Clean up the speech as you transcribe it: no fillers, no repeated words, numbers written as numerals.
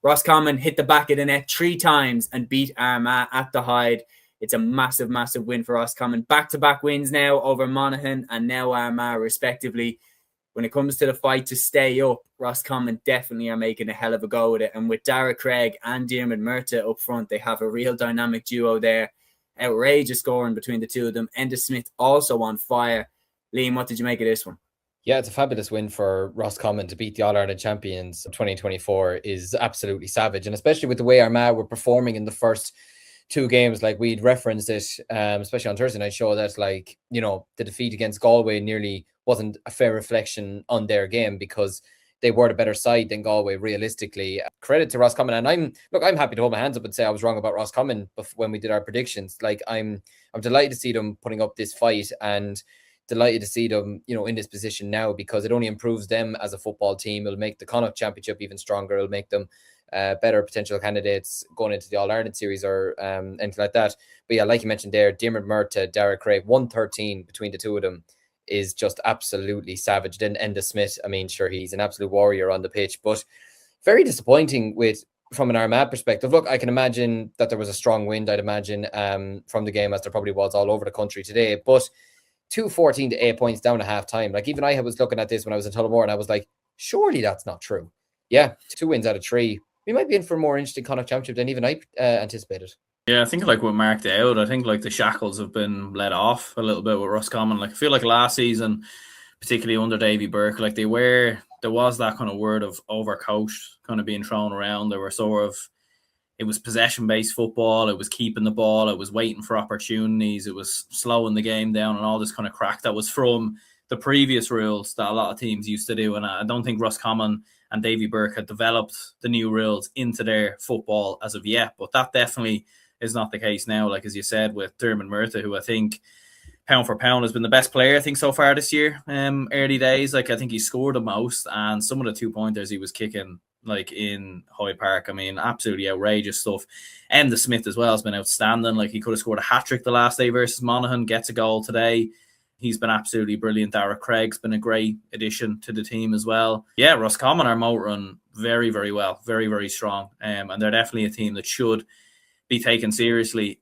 Roscommon hit the back of the net 3 times and beat Armagh at the Hyde. It's a massive, massive win for Roscommon. Back-to-back wins now over Monaghan and now Armagh, respectively. When it comes to the fight to stay up, Roscommon definitely are making a hell of a go at it. And with Dara Craig and Diarmuid Murtagh up front, they have a real dynamic duo there. Outrageous scoring between the two of them. Enda Smith also on fire. Liam, what did you make of this one? Yeah, it's a fabulous win for Roscommon to beat the All-Ireland champions 2024 is absolutely savage. And especially with the way Armagh were performing in the first 2 games, like we'd referenced it, especially on Thursday night show, that like, you know, the defeat against Galway nearly wasn't a fair reflection on their game because they were the better side than Galway, realistically. Credit to Roscommon. And I'm happy to hold my hands up and say I was wrong about Roscommon when we did our predictions. Like I'm delighted to see them putting up this fight and delighted to see them, you know, in this position now because it only improves them as a football team. It'll make the Connacht Championship even stronger. It'll make them better potential candidates going into the All-Ireland series or anything like that. But yeah, like you mentioned there, Diarmuid Murtagh, Dara Craig, 113 between the two of them is just absolutely savage. Then Enda Smith, I mean, sure, he's an absolute warrior on the pitch, but very disappointing from an Armagh perspective. Look, I can imagine that there was a strong wind, I'd imagine, from the game, as there probably was all over the country today, but 2-14 to 8 points down at half time. Like even I was looking at this when I was in Tullamore and I was like, surely that's not true. Yeah, 2 wins out of 3. We might be in for a more interesting Connacht Championship than even I anticipated. Yeah, I think like what marked out, I think like the shackles have been let off a little bit with Roscommon. Like I feel like last season, particularly under Davy Burke, like there was that kind of word of overcoached kind of being thrown around. There were sort of, it was possession-based football. It was keeping the ball. It was waiting for opportunities. It was slowing the game down and all this kind of crack that was from the previous rules that a lot of teams used to do. And I don't think Roscommon and Davy Burke had developed the new rules into their football as of yet. But that definitely is not the case now. Like, as you said, with Diarmuid Murtagh, who I think pound for pound has been the best player, I think, so far this year. Early days, like I think he scored the most, and some of the 2-pointers he was kicking, like in Hyde Park, I mean, absolutely outrageous stuff. Enda Smith as well has been outstanding. Like he could have scored a hat-trick the last day versus Monaghan, gets a goal today. He's been absolutely brilliant. Dara Craig's been a great addition to the team as well. Yeah, Roscommon are moat run very, very well. Very, very strong. And they're definitely a team that should be taken seriously